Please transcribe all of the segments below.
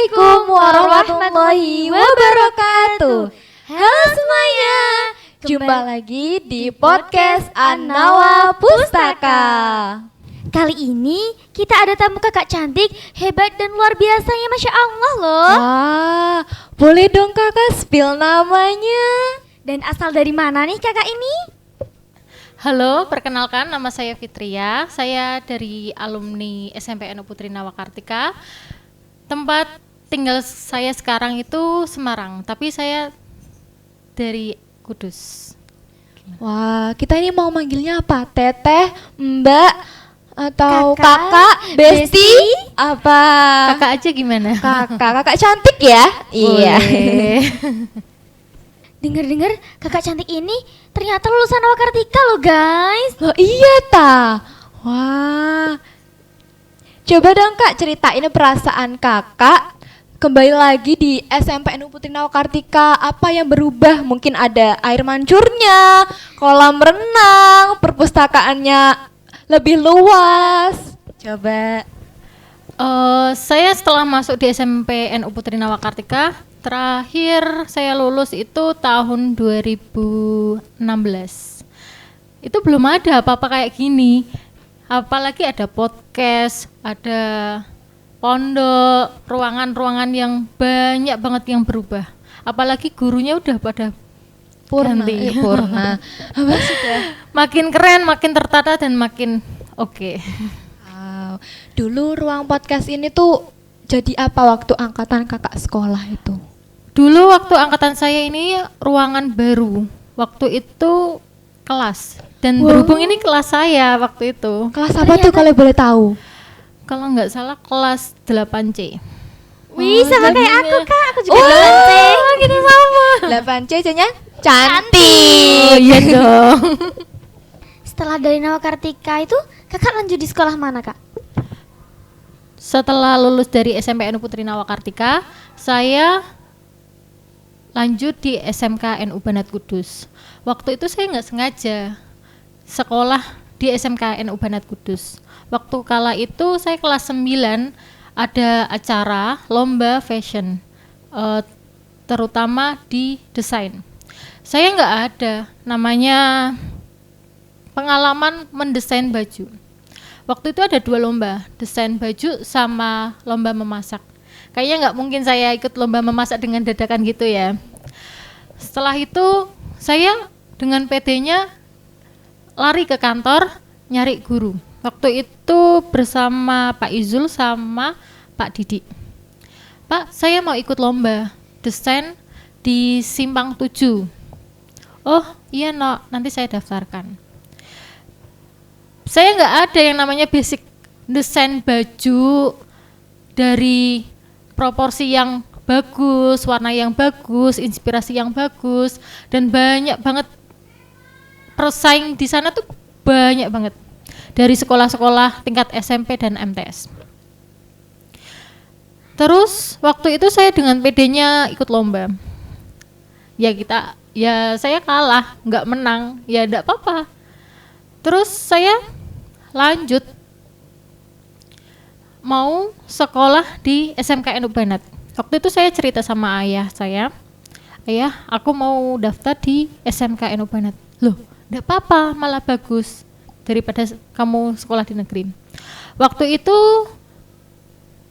Assalamualaikum warahmatullahi wabarakatuh. Halo semuanya, jumpa lagi di podcast An-Nawa Pustaka. Kali ini kita ada tamu kakak cantik, hebat dan luar biasanya, Masya Allah loh. Wah, boleh dong kakak spill namanya. Dan asal dari mana nih kakak ini? Halo, perkenalkan nama saya Fitria. Saya dari alumni SMP NU Putri Nawakartika. Tempat tinggal saya sekarang itu Semarang, tapi saya dari Kudus. Wah, kita ini mau manggilnya apa? Teteh, Mbak, atau Kakak, kakak, besti, apa? Kakak aja gimana? Kakak cantik ya? Iya. Boleh. Dengar-dengar kakak cantik ini ternyata lulusan Nawakartika loh guys. Loh iya ta. Wah. Coba dong kak ceritain perasaan kakak kembali lagi di SMP NU Putri Nawakartika. Apa yang berubah? Mungkin ada air mancurnya, kolam renang, perpustakaannya lebih luas. Coba. Saya setelah masuk di SMP NU Putri Nawakartika, terakhir saya lulus itu tahun 2016. Itu belum ada apa-apa kayak gini. Apalagi ada podcast, ada pondok, ruangan-ruangan yang banyak banget yang berubah. Apalagi gurunya udah pada ganti. Purna. Apa sudah? Makin keren, makin tertata dan makin oke. Wow. Dulu ruang podcast ini tuh jadi apa waktu angkatan kakak sekolah itu? Dulu waktu angkatan saya ini ruangan baru. Waktu itu kelas. Dan berhubung ini kelas saya waktu itu. Kelas apa tuh kalau boleh tahu? Kalau nggak salah kelas 8C. Wih, sama kayak jadinya- aku kak, aku juga Oh, 8C. kita sama. 8C-nya cantik. Oh iya dong. Setelah dari Nawakartika itu kakak lanjut di sekolah mana kak? Setelah lulus dari SMP NU Putri Nawakartika, saya lanjut di SMK NU Banat Kudus. Waktu itu saya nggak sengaja sekolah di SMK NU Banat Kudus. Waktu kala itu saya kelas 9 ada acara lomba fashion, terutama di desain. Saya nggak ada namanya pengalaman mendesain baju. Waktu itu ada 2 lomba, desain baju sama lomba memasak. Kayaknya nggak mungkin saya ikut lomba memasak dengan dadakan gitu ya. Setelah itu saya dengan PD-nya lari ke kantor nyari guru. Waktu itu bersama Pak Izul sama Pak Didi. Pak, saya mau ikut lomba desain di Simpang 7. Oh iya no, nanti saya daftarkan. Saya nggak ada yang namanya basic desain baju dari proporsi yang bagus, warna yang bagus, inspirasi yang bagus, dan banyak banget pesaing di sana tuh banyak banget dari sekolah-sekolah tingkat SMP dan MTS. Terus waktu itu saya dengan PD-nya ikut lomba. Ya saya kalah, nggak menang, ya enggak apa-apa. Terus saya lanjut mau sekolah di SMK NU Banat. Waktu itu saya cerita sama ayah saya, ayah aku mau daftar di SMK NU Banat. Loh, enggak apa-apa, malah bagus daripada kamu sekolah di negeri. Waktu itu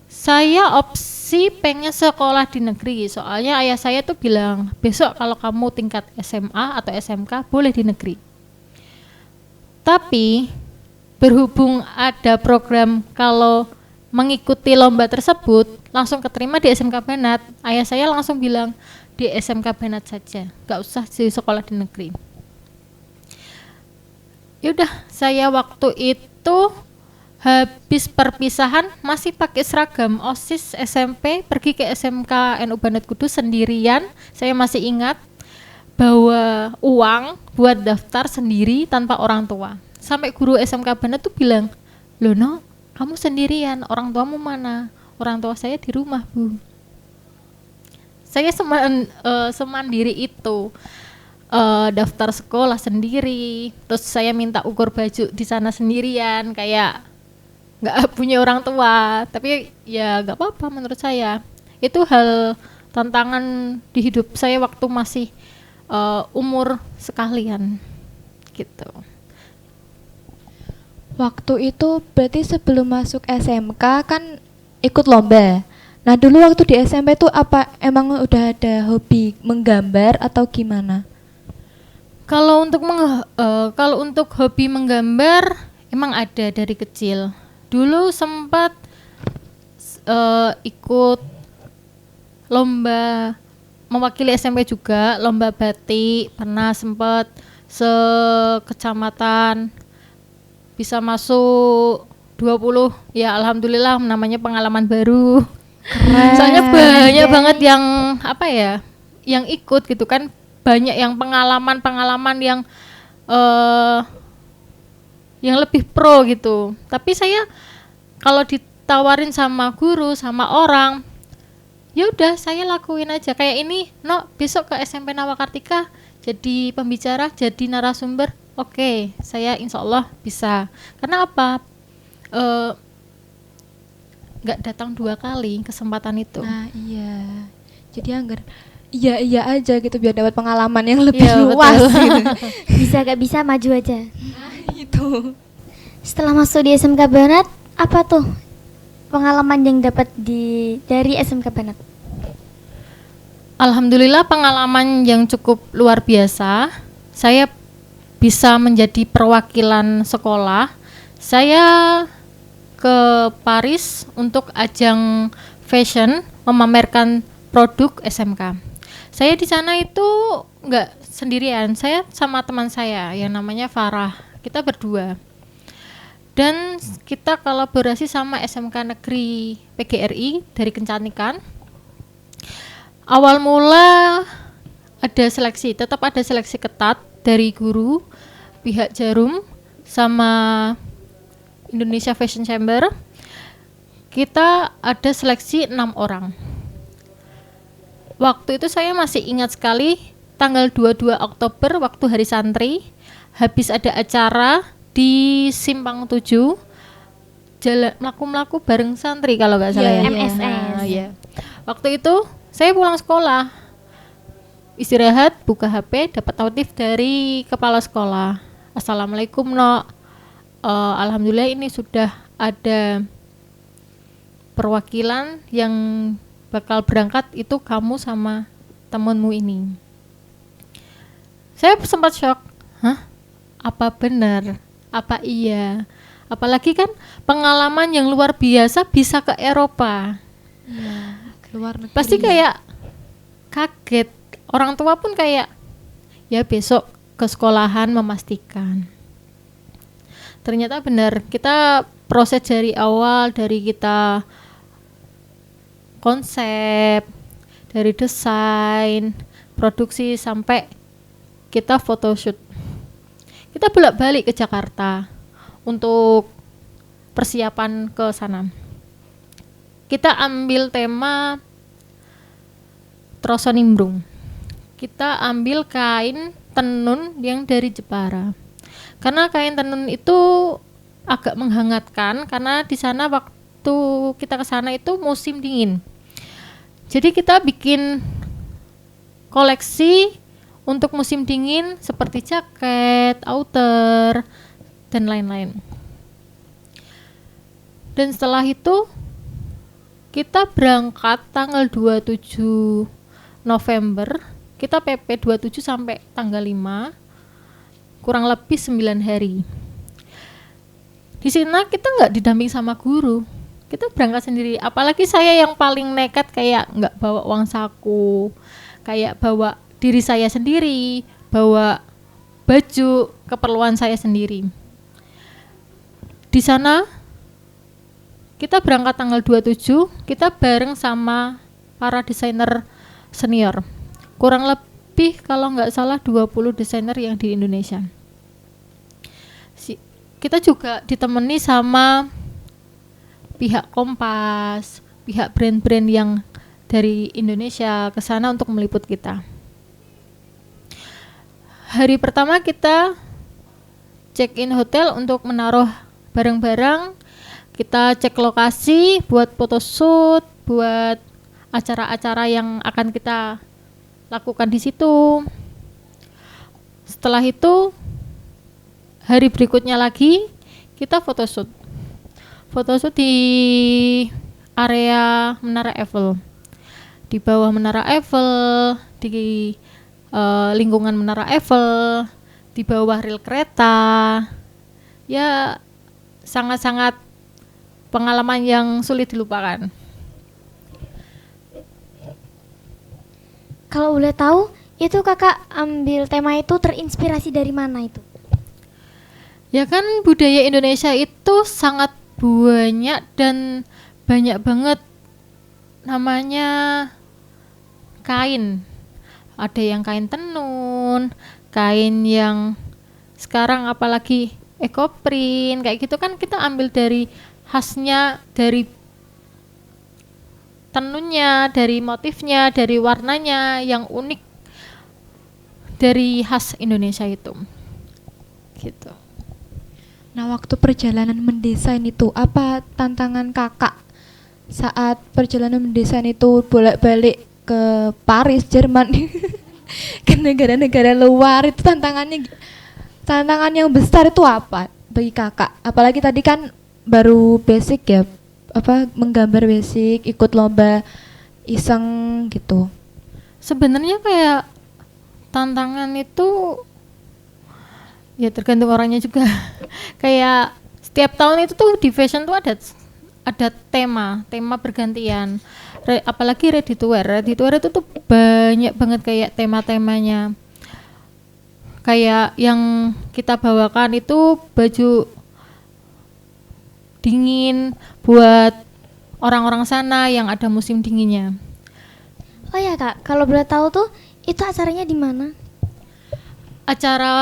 saya opsi pengen sekolah di negeri, soalnya ayah saya tuh bilang besok kalau kamu tingkat SMA atau SMK boleh di negeri. Tapi berhubung ada program kalau mengikuti lomba tersebut langsung keterima di SMK Banat, ayah saya langsung bilang di SMK Banat saja, gak usah di sekolah di negeri. Yaudah, saya waktu itu habis perpisahan masih pakai seragam OSIS SMP, pergi ke SMK NU Banat Kudus sendirian. Saya masih ingat bawa uang buat daftar sendiri tanpa orang tua. Sampai guru SMK Banat tuh bilang, loh no, kamu sendirian, orang tuamu mana? Orang tua saya di rumah bu. Saya semandiri itu. Daftar sekolah sendiri, terus saya minta ukur baju di sana sendirian, kayak nggak punya orang tua, tapi ya nggak apa-apa menurut saya. Itu hal tantangan di hidup saya waktu masih umur sekalian gitu. Waktu itu berarti sebelum masuk SMK kan ikut lomba. Nah dulu waktu di SMP tuh apa emang udah ada hobi menggambar atau gimana? Kalau untuk hobi menggambar emang ada dari kecil. Dulu sempat ikut lomba mewakili SMP juga, lomba batik, pernah sempat sekecamatan bisa masuk 20. Ya alhamdulillah, namanya pengalaman baru. Keren. Soalnya banyak banget yang apa ya, yang ikut gitu kan, banyak yang pengalaman yang lebih pro gitu. Tapi saya kalau ditawarin sama guru, sama orang, ya udah saya lakuin aja. Kayak ini, no, besok ke SMP Nawakartika jadi pembicara, jadi narasumber. Oke, saya insya Allah bisa. Karena apa? Nggak datang 2 kali kesempatan itu. Nah iya. Jadi anggar iya aja gitu biar dapat pengalaman yang lebih Iya, luas betul. gitu. Bisa gak bisa maju aja. Itu. Setelah masuk di SMK Banat, apa tuh pengalaman yang dapat dari SMK Banat? Alhamdulillah pengalaman yang cukup luar biasa. Saya bisa menjadi perwakilan sekolah. Saya ke Paris untuk ajang fashion, memamerkan produk SMK. Saya di sana itu nggak sendirian, saya sama teman saya yang namanya Farah. Kita berdua. Dan kita kolaborasi sama SMK Negeri PGRI dari Kencanikan. Awal mula ada seleksi, tetap ada seleksi ketat dari guru, pihak Jarum, sama Indonesia Fashion Chamber. Kita ada seleksi 6 orang. Waktu itu saya masih ingat sekali, tanggal 22 Oktober waktu hari santri, habis ada acara di Simpang 7, jalan melaku-melaku bareng santri kalau nggak salah ya. MSS. Nah, ya. Waktu itu saya pulang sekolah, istirahat, buka HP, dapat notif dari kepala sekolah. Assalamualaikum, no. Alhamdulillah ini sudah ada perwakilan yang bakal berangkat, itu kamu sama temenmu ini. Saya sempat shock. Hah? Apa benar? Apa iya? Apalagi kan pengalaman yang luar biasa bisa ke Eropa. Iya, keluar negeri. Pasti kayak kaget. Orang tua pun kayak, ya besok ke sekolahan memastikan. Ternyata benar, kita proses dari awal, dari kita konsep, dari desain, produksi, sampai kita photoshoot. Kita bolak-balik ke Jakarta untuk persiapan ke sana. Kita ambil tema Troso Nimbrung. Kita ambil kain tenun yang dari Jepara. Karena kain tenun itu agak menghangatkan, karena di sana waktu kita ke sana itu musim dingin. Jadi kita bikin koleksi untuk musim dingin seperti jaket, outer, dan lain-lain. Dan setelah itu kita berangkat tanggal 27 November. Kita PP 27 sampai tanggal 5, kurang lebih 9 hari. Di sana kita nggak didamping sama guru, kita berangkat sendiri. Apalagi saya yang paling nekat, kayak nggak bawa uang saku, kayak bawa diri saya sendiri, bawa baju keperluan saya sendiri. Di sana kita berangkat tanggal 27, kita bareng sama para desainer senior. Kurang lebih kalau nggak salah 20 desainer yang di Indonesia. Kita juga ditemani sama pihak Kompas, pihak brand-brand yang dari Indonesia ke sana untuk meliput kita. Hari pertama kita check-in hotel untuk menaruh barang-barang. Kita cek lokasi buat photoshoot, buat acara-acara yang akan kita lakukan di situ. Setelah itu hari berikutnya lagi kita photoshoot. Photoshoot di area Menara Eiffel. Di bawah Menara Eiffel, di lingkungan Menara Eiffel, di bawah rel kereta. Ya sangat-sangat pengalaman yang sulit dilupakan. Kalau boleh tahu, itu kakak ambil tema itu terinspirasi dari mana itu? Ya kan budaya Indonesia itu sangat banyak dan banyak banget namanya kain. Ada yang kain tenun, kain yang sekarang apalagi ekoprint kayak gitu kan, kita ambil dari khasnya, dari tenunnya, dari motifnya, dari warnanya yang unik dari khas Indonesia itu. Gitu. Nah, waktu perjalanan mendesain itu apa tantangan kakak saat perjalanan mendesain itu bolak-balik ke Paris, Jerman, ke negara-negara luar, itu tantangan yang besar itu apa bagi kakak? Apalagi tadi kan baru basic ya, apa menggambar basic, ikut lomba iseng gitu. Sebenarnya kayak tantangan itu ya tergantung orangnya juga. Kayak setiap tahun itu tuh di fashion tuh ada tema bergantian. Apalagi ready to wear itu tuh banyak banget kayak tema-temanya. Kayak yang kita bawakan itu baju dingin buat orang-orang sana yang ada musim dinginnya. Oh ya kak, kalau boleh tahu tuh itu acaranya di mana? Acara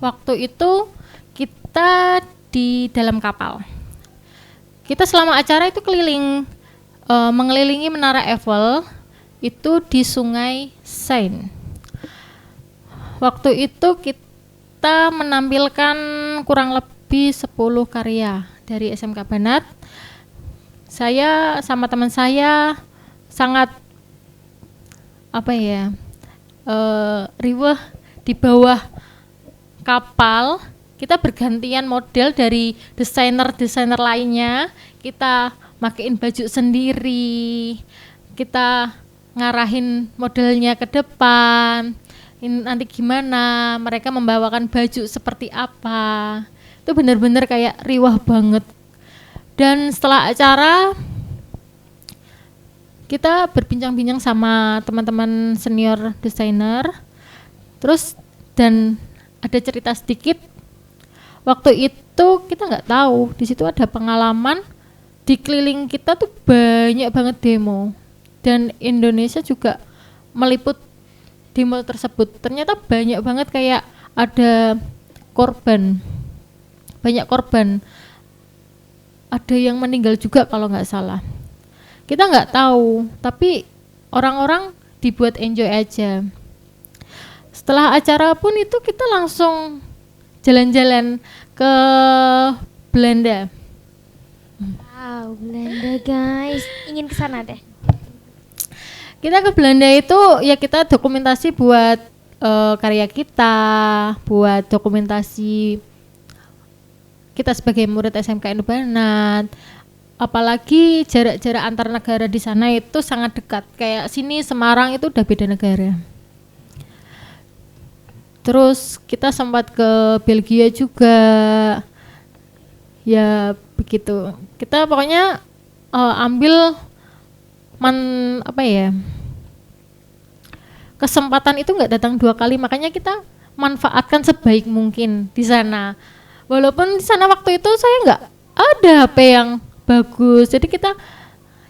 waktu itu kita di dalam kapal. Kita selama acara itu keliling, mengelilingi Menara Eiffel itu di Sungai Seine. Waktu itu kita menampilkan kurang lebih 10 karya dari SMK Banat. Saya sama teman saya sangat riweh di bawah kapal. Kita bergantian model dari desainer lainnya, kita makein baju sendiri, kita ngarahin modelnya ke depan, ini nanti gimana, mereka membawakan baju seperti apa. Itu benar-benar kayak riwah banget. Dan setelah acara kita berbincang-bincang sama teman-teman senior desainer, terus dan ada cerita sedikit. Waktu itu kita nggak tahu di situ ada pengalaman, di keliling kita tuh banyak banget demo, dan Indonesia juga meliput demo tersebut. Ternyata banyak banget kayak ada korban, banyak korban, ada yang meninggal juga kalau nggak salah. Kita nggak tahu, tapi orang-orang dibuat enjoy aja. Setelah acara pun itu kita langsung jalan-jalan ke Belanda. Wow, Belanda guys, ingin ke sana deh. Kita ke Belanda itu ya kita dokumentasi buat karya kita, buat dokumentasi kita sebagai murid SMK Inu Banat. Apalagi jarak-jarak antar negara di sana itu sangat dekat. Kayak sini Semarang itu udah beda negara. Terus kita sempat ke Belgia juga. Ya begitu. Kita pokoknya ambil kesempatan itu nggak datang 2 kali, makanya kita manfaatkan sebaik mungkin di sana. Walaupun di sana waktu itu saya nggak ada HP yang bagus, jadi kita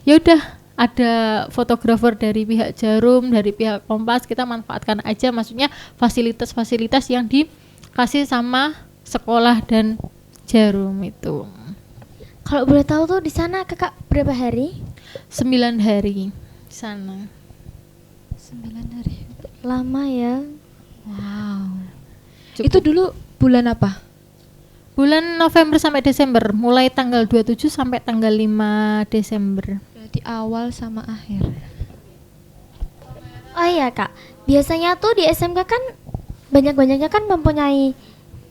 ya udah ada fotografer dari pihak Jarum, dari pihak Kompas, kita manfaatkan aja, maksudnya fasilitas-fasilitas yang dikasih sama sekolah dan Jarum itu. Kalau boleh tahu tuh di sana kakak berapa hari? 9 hari di sana. 9 hari. Lama ya. Wow. Cukup. Itu dulu bulan apa? Bulan November sampai Desember, mulai tanggal 27 sampai tanggal 5 Desember. Berarti awal sama akhir. Oh iya kak, biasanya tuh di SMK kan banyak-banyaknya kan mempunyai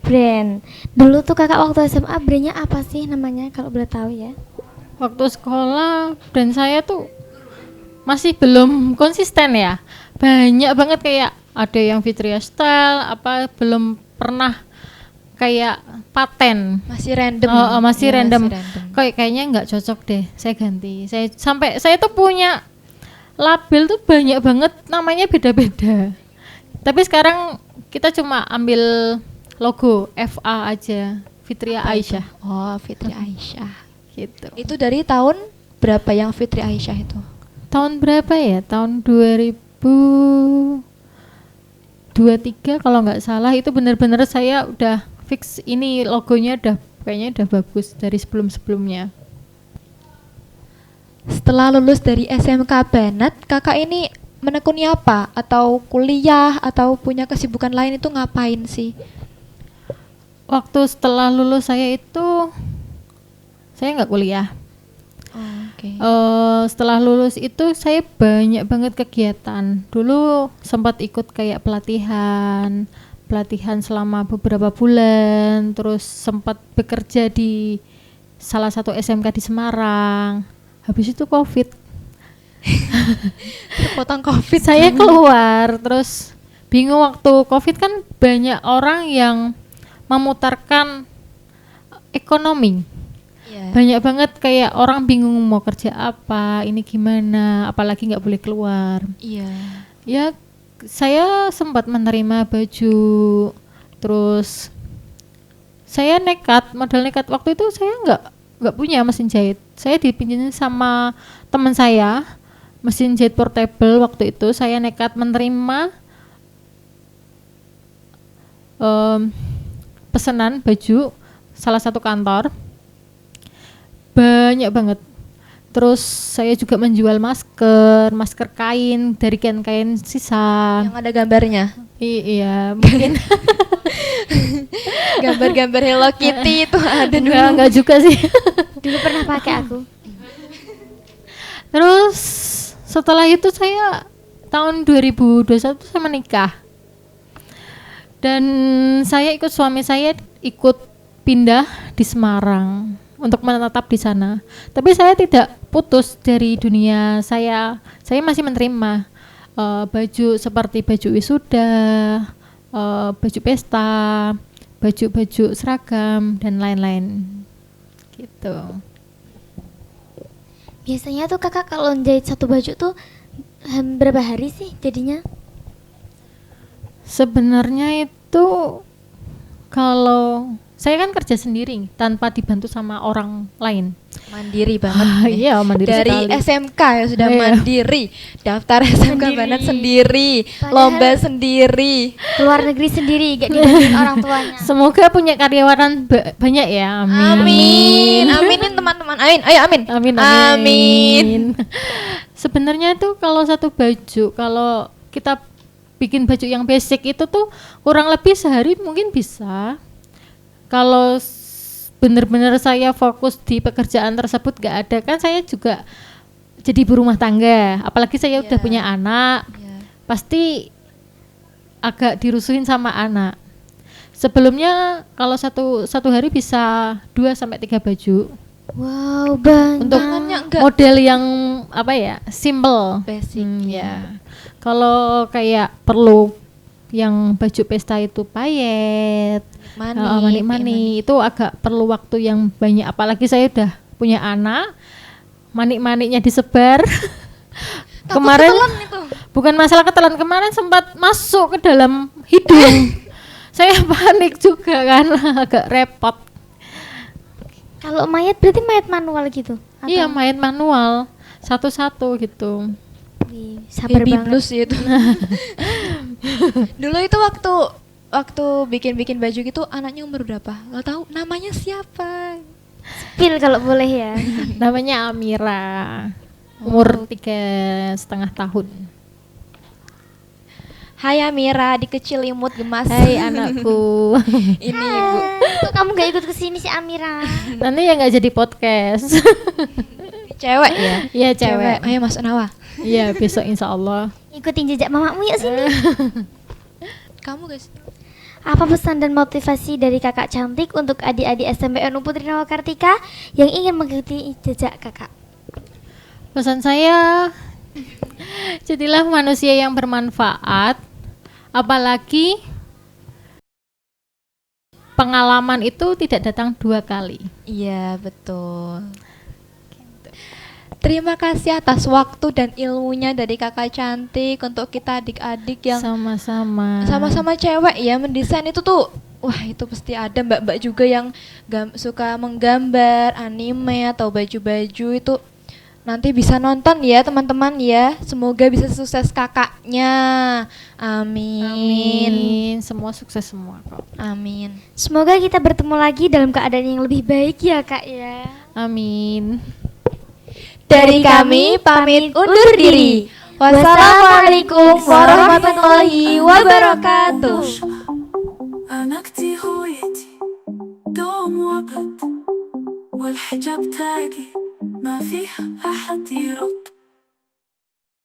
brand. Dulu tuh kakak waktu SMA brandnya apa sih namanya kalau boleh tahu ya? Waktu sekolah brand saya tuh masih belum konsisten ya. Banyak banget kayak ada yang Fitria Style, apa belum pernah kayak paten. Masih random. Masih Iya, random. masih random. Kayaknya nggak cocok deh. Saya ganti. Saya tuh punya label tuh banyak banget, namanya beda-beda. Tapi sekarang kita cuma ambil logo FA aja, Fitria Apa itu? Aisyah Oh, Fitri Aisyah. gitu. Itu dari tahun berapa yang Fitri Aisyah itu? Tahun berapa ya? Tahun 2023 kalau nggak salah. Itu benar-benar saya udah fix ini logonya kayaknya udah bagus dari sebelum-sebelumnya. Setelah lulus dari SMK Bennett, kakak ini menekuni apa? Atau kuliah atau punya kesibukan lain itu ngapain sih? Waktu setelah lulus saya nggak kuliah. Oh, oke. Setelah lulus itu saya banyak banget kegiatan. Dulu sempat ikut kayak pelatihan selama beberapa bulan, terus sempat bekerja di salah satu SMK di Semarang. Habis itu COVID. Terpotong COVID. Saya keluar, terus bingung waktu COVID kan banyak orang yang memutarkan ekonomi. Iya. Banyak banget kayak orang bingung mau kerja apa, ini gimana, apalagi nggak boleh keluar. Iya. Ya saya sempat menerima baju, terus saya modal nekat waktu itu saya nggak punya mesin jahit. Saya dipinjemin sama teman saya mesin jahit portable. Waktu itu saya nekat menerima pesanan baju salah satu kantor. Banyak banget. Terus saya juga menjual masker kain dari kain sisa. Yang ada gambarnya. Iya, mungkin Gambar-gambar Hello Kitty itu ada dulu. enggak juga sih. Dulu pernah pakai aku. Terus setelah itu saya tahun 2021 saya menikah. Dan saya ikut suami saya ikut pindah di Semarang untuk menetap di sana. Tapi saya tidak putus dari dunia saya. Saya masih menerima baju seperti baju wisuda, baju pesta, baju-baju seragam dan lain-lain. Gitu. Biasanya tuh kakak kalau jahit satu baju tuh berapa hari sih jadinya? Sebenarnya itu kalau saya kan kerja sendiri tanpa dibantu sama orang lain. Mandiri banget. nih. Iya, mandiri Dari sekali. SMK ya sudah Iya. mandiri. Daftar SMK Mandiri. Bennett sendiri, Padahal- lomba sendiri. Keluar negeri sendiri, gak dibantuin orang tuanya. Semoga punya karyawan banyak ya. Amin. Aminin teman-teman. Amin. Ayo amin. Amin. Amin. Sebenarnya tuh kalau satu baju, kalau kita bikin baju yang basic itu tuh kurang lebih sehari mungkin bisa. Kalau benar-benar saya fokus di pekerjaan tersebut gak ada, kan saya juga jadi ibu rumah tangga. Apalagi saya udah Iya. punya anak, Iya. pasti agak dirusuhin sama anak. Sebelumnya kalau satu hari bisa 2 sampai 3 baju. Wow, banyak. Untuk Tangannya enggak model yang apa ya, simple. basic. Ya. Kalau kayak perlu yang baju pesta itu payet, manik-manik, itu agak perlu waktu yang banyak. Apalagi saya udah punya anak, manik-maniknya disebar. Takut Kemarin ketelan itu. bukan masalah ketelan, kemarin sempat masuk ke dalam hidung. Saya panik juga kan, agak repot. Kalau mayat berarti mayat manual gitu? Atau- Iya, mayat manual satu-satu gitu. Wih, sabar Baby banget. blues itu. Dulu itu waktu bikin baju gitu anaknya umur berapa? Gak tahu namanya siapa. Spill kalau boleh ya. Namanya Amira, umur 3,5 tahun. Hai Amira, di kecil imut gemas. Hai anakku. Ini Ibu. Kok kamu gak ikut kesini si Amira? Nanti ya nggak jadi podcast. Cewek ya? Iya, cewek. Ayo masuk Nawa. Iya, besok insya Allah. Ikutin jejak mamamu yuk sini. Kamu guys. Apa pesan dan motivasi dari kakak cantik untuk adik-adik SMP NU Putri Nawa Kartika yang ingin mengikuti jejak kakak? Pesan saya, jadilah manusia yang bermanfaat, apalagi pengalaman itu tidak datang 2 kali. Iya, betul. Terima kasih atas waktu dan ilmunya dari kakak cantik untuk kita adik-adik yang Sama-sama. sama-sama cewek ya, mendesain itu tuh wah itu pasti ada mbak-mbak juga yang suka menggambar anime atau baju-baju itu. Nanti bisa nonton ya teman-teman ya. Semoga bisa sukses kakaknya. Amin. Amin. Semua sukses semua kok. Amin. Semoga kita bertemu lagi dalam keadaan yang lebih baik ya kak ya. Amin. Dari kami pamit undur diri. Wassalamualaikum warahmatullahi wabarakatuh. أنا كتي هويتي دوم وأبد والحجاب تاجي ما فيها أحد يرد